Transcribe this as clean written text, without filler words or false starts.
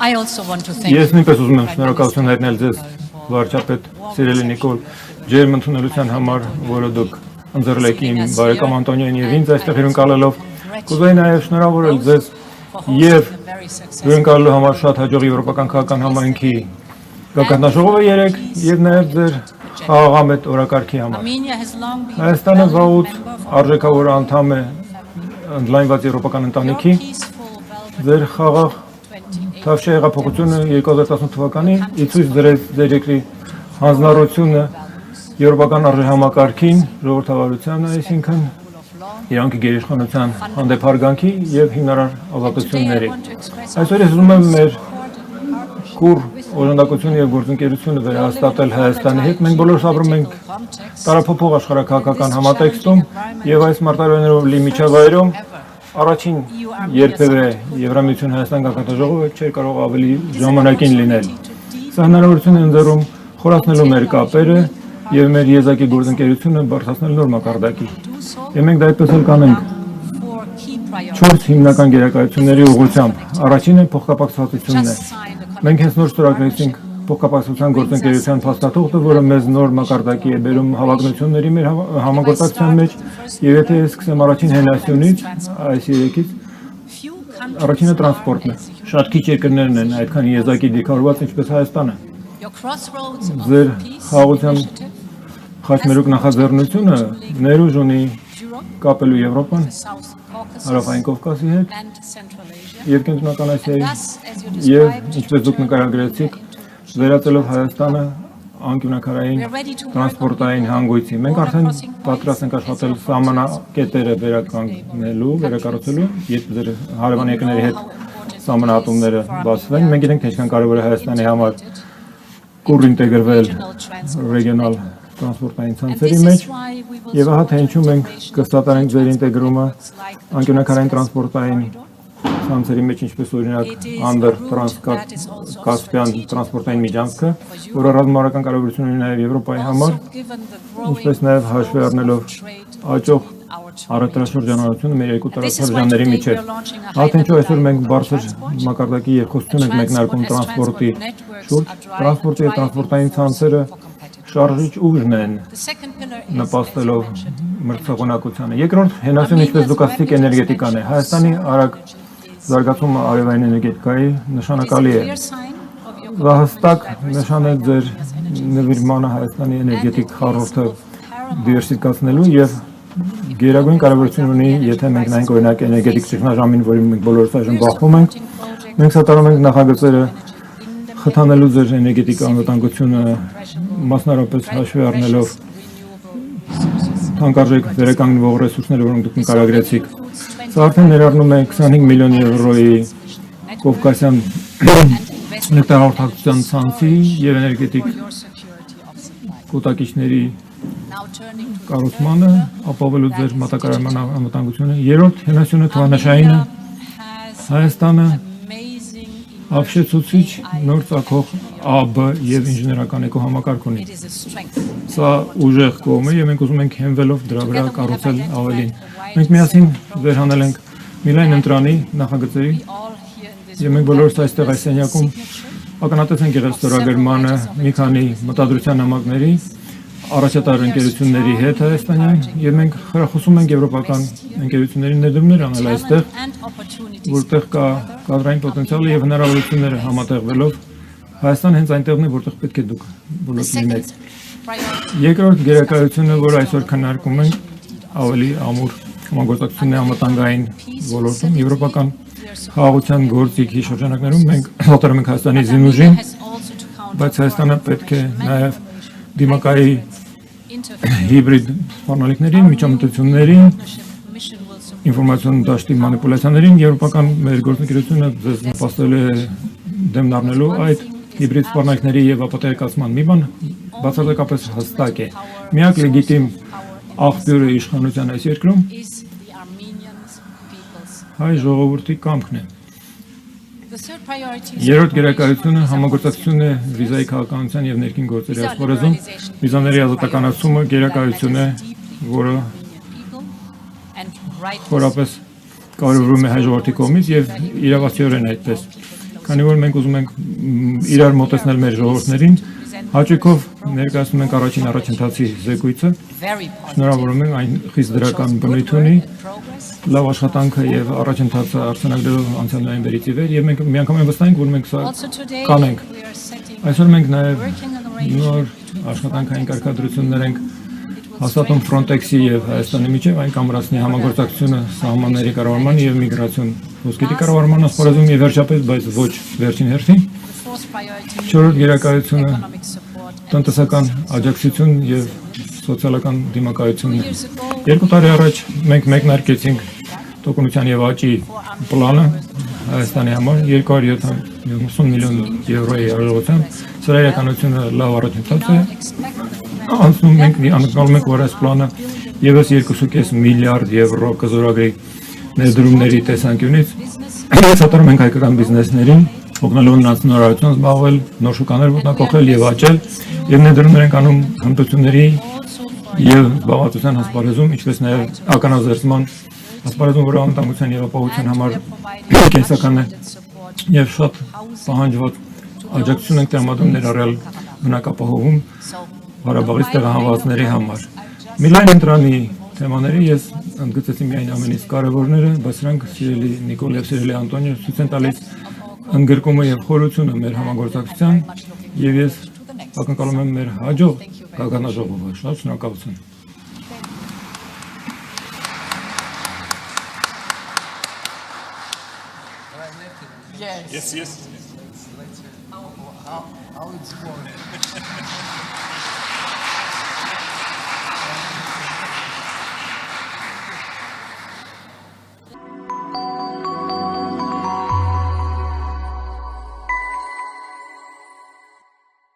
Ես նույնպես ուզում եմ շնորհակալություն հայտնել ձեզ, վարչապետ Սիրելի Նիկոլ, ջերմ ընդունելության համար, որը դուք ընձեռել եք իմ բարեկամ Անտոնիոին եւ ինձ այստեղ հյուրընկալելով։ Կուզեի նաեւ շնորհավորել ձեզ եւ հյուրընկալելու համար շատ հաջող եվրոպական քաղաքական համայնքի գագաթնաժողովը 3 եւ նաեւ ձեր խաղաղամետ օրակարգի համար։ Հայաստանը վաղուց արժեքավոր անդամ է ընդլայնված եվրոպական ընտանիքի։ Ձեր խաղաղ Թավշյա հեղափոխությունը 2018 թվականին ի ցույց դրեց ձեր երկրի հանձնառությունը եվրոպական արժեհամակարգին, ժողովրդավարությանը, այսինքն իրանքի գերիշխանության հանդեպ հարգանքի եւ հիմնարար ազատությունների։ Այսօր ես ուզում եմ մեր կուռ օժանդակությունը եւ գործընկերությունը վերահաստատել Հայաստանի հետ։ Մենք բոլորս ապրում ենք տարափոխող աշխարհակաղակական համատեքստում եւ այս մարտահրավերներով լի միջավայրում առաջին երբևէ Եվրամիություն Հայաստան գագաթնաժողովը չէր կարող ավելի ժամանակին լինել։ Սա հնարավորություն է ընձեռում խորացնելու մեր կապերը եւ մեր եզակի գործընկերությունը բարձրացնել նոր մակարդակի։ Եվ մենք դա այդպես էլ կանենք 4 հիմնական գերակայությունների ուղղությամբ։ Առաջինը փոխկապակցվածությունն է։ Մենք հենց նոր ստորագրեցինք փոխկապակցության գործընկերության փաստաթուղթը, որը մեզ նոր մակարդակի է բերում հավակնությունների մեր համագործակցության մեջ, եւ եթե ես սկսեմ առաջին հենասյունից, այս երեքից, առաջինը տրանսպորտն է։ Շատ քիչ երկրներն են այդքան եզակի դիրքավորված, ինչպես Հայաստանը։ Ձեր խաղաղության խաչմերուկ նախաձեռնությունը ներուժ ունի կապելու Եվրոպան, Հարավային Կովկասի հետ եւ Կենտրոնական Ասիայի եւ ինչպես դուք նկարագրեցիք, վերածելով Հայաստանը անկյունակարային տրանսպորտային հանգույցի։ Մենք արդեն պատրաստ ենք աշխատել սահմանակետերը վերականգնելու, վերակառուցելու, երբ ձեր հարևան երկրների հետ սահմանահատումները բացվեն։ Մենք գիտենք, թե ինչքան կարևոր է Հայաստանի համար կուռ ինտեգրվել ռեգիոնալ տրանսպորտային ցանցերի մեջ, եւ ահա թե ինչու մենք կստատարենք ձեր ինտեգրումը անկյունակարային տրանսպորտային ցանցերի մեջ, ինչպես օրինակ Անդր Տրանսկասպիան տրանսպորտային միջանցքը, որը ռազմավարական կարևորություն ունի նաև Եվրոպայի համար, ինչպես նաև հաշվի առնելով աճող առևտրաշրջանառությունը մեր երկու տարածաշրջանների միջև։ Ահա թե ինչու այսօր մենք բարձր մակարդակի երկխոսություն ենք մեկնարկում տրանսպորտի շուրջ, տրանսպորտի եւ տրանսպորտային ցանցերը շարժիչ ուժն են նպաստելով մրցակցությանը։ Երկրորդ հենասյուն, ինչպես դուք ասացիք, էներգետիկան է։ Հայաստանի արագ զարգացումը արևային էներգետիկայի նշանակալի է։ Դա հստակ նշան է ձեր նվիրմանը Հայաստանի էներգետիկ խառնուրդը դիվերսիֆիկացնելու եւ գերագույն կարևորություն ունի, եթե մենք նայենք օրինակ էներգետիկ ճգնաժամին, որին մենք բոլորս այժմ բախվում ենք, մենք սատարում ենք նախագծերը խթանելու ձեր էներգետիկ անվտանգությունը, մասնավորապես հաշվի առնելով թանկարժեք վերականգնվող ռեսուրսները, որոնք դուք նկարագրեցիք։ Սա արդեն ներառնում է 25 միլիոն եվրոյի Կովկասյան էլեկտրահաղորդակցության ցանցի եւ էներգետիկ կուտակիչների կառուցմանը, ապահովելու ձեր մատակարարման անվտանգությունը։ Երրորդ հենասյունը թվանշայինը Հայաստանը ապշեցուցիչ նոր ծագող ԱԲ եւ ինժեներական էկոհամակարգ ունի։ Սա ուժեղ կողմ է եւ մենք ուզում ենք հենվելով դրա վրա կառուցել ավելին։ Մենք միասին վերհանել ենք Միլայն ընտրանի նախագծերի եւ մենք բոլորս այստեղ այս սենյակում ակնհայտեց ենք եղել ստորագրմանը մի քանի մտադրության նամակների առաջատար ընկերությունների հետ Հայաստանյան եւ մենք խրախուսում ենք եվրոպական ընկերությունների ներդրումներ անել այստեղ, որտեղ կա կադրային պոտենցիալը եւ հնարավորությունները համատեղվելով Հայաստանը հենց այնտեղն է, որտեղ պետք է դուք բոլորս լինեք։ Երկրորդ գերակայությունը, որ այսօր քննարկում ենք, ավելի ամուր համագործակցությունների անվտանգային ոլորտում եվրոպական խաղաղության գործիքի շրջանակներում մենք հատորում ենք Հայաստանի զինուժին, բայց Հայաստանը պետք է նաեւ դիմակայի հիբրիդ սպառնալիքներին, միջամտություններին, ինֆորմացիոն դաշտի մանիպուլյացիաներին եվրոպական մեր գործընկերությունը ձեզ նպաստելու է դեմն առնելու այդ հիբրիդ սպառնալիքների եւ ապատեգացման մի բան բացարձակապես հստակ է։ Միակ լեգիտիմ աղբյուրը իշխանության այս երկրում հայ ժողովրդի կամքն է։ Երրորդ գերակայությունը համագործակցությունն է վիզայի քաղաքականության եւ ներքին գործերի ասպարեզում։ Վիզաների ազատականացումը գերակայություն է, որը խորապես կարևորում է հայ ժողովրդի կողմից եւ իրավացիորեն այդպես։ քանի որ մենք ուզում ենք իրար մոտեցնել մեր ժողովուրդներին, հաճույքով ներկայացնում ենք առաջին առաջընթացի զեկույցը։ Շնորհավորում ենք, այն խիստ դրական բնույթ ունի, լավ աշխատանքը եւ առաջընթացը արձանագրելով անցյալ նոյեմբերից ի վեր, եւ մենք միանգամայն վստահ ենք, որ մենք սա կանենք։ Այսօր մենք նաեւ նոր աշխատանքային կարգադրություններ ենք հաստատում Frontex-ի եւ Հայաստանի միջև, այն կամրացնի համագործակցությունը սահմանների կառավարման եւ միգրացիոն ոսկետի կառավարման ասպարեզում եւ վերջապես, բայց ոչ վերջին հերթին, չորրորդ գերակայությունը տնտեսական աջակցություն եւ սոցիալական դիմակայությունն է։ 2 տարի առաջ մենք մեկնարկեցինք տոկունության եւ աճի պլանը Հայաստանի համար 270 միլիոն եվրոյի արժողությամբ, սրա իրականությունը լավ առաջընթաց է։ Անցնում ենք անցնում ենք որ այս պլանը եւս 2.5 միլիարդ եվրո կզորագրի ներդրումների տեսանկյունից հաստատում ենք հայկական բիզնեսներին, օգնելով նրանց նորարարություն զբաղվել, նոր շուկաներ ոտնահարել եւ աճել, եւ ներդրումներ ենք անում հմտությունների եւ զբաղվածության ասպարեզում, ինչպես նաեւ ականազերծման ասպարեզում, որը անվտանգության եւ ապահովության համար կենսական է եւ շատ պահանջված աջակցություն ենք տրամադրում ներառյալ բնակապահովում Ղարաբաղից տեղահանվածների համար։ Միլայն ընտրանի թեմաները ես ընդգծեցի միայն ամենից կարևորները, բայց սրանք սիրելի Նիկոլ եւ սիրելի Անտոնիո ցույց են տալիս ընդգրկումը եւ խորությունը մեր համագործակցության եւ ես ակնկալում եմ մեր հաջող գագանաժողովը։ Շատ շնորհակալություն։ Yes. How it's going?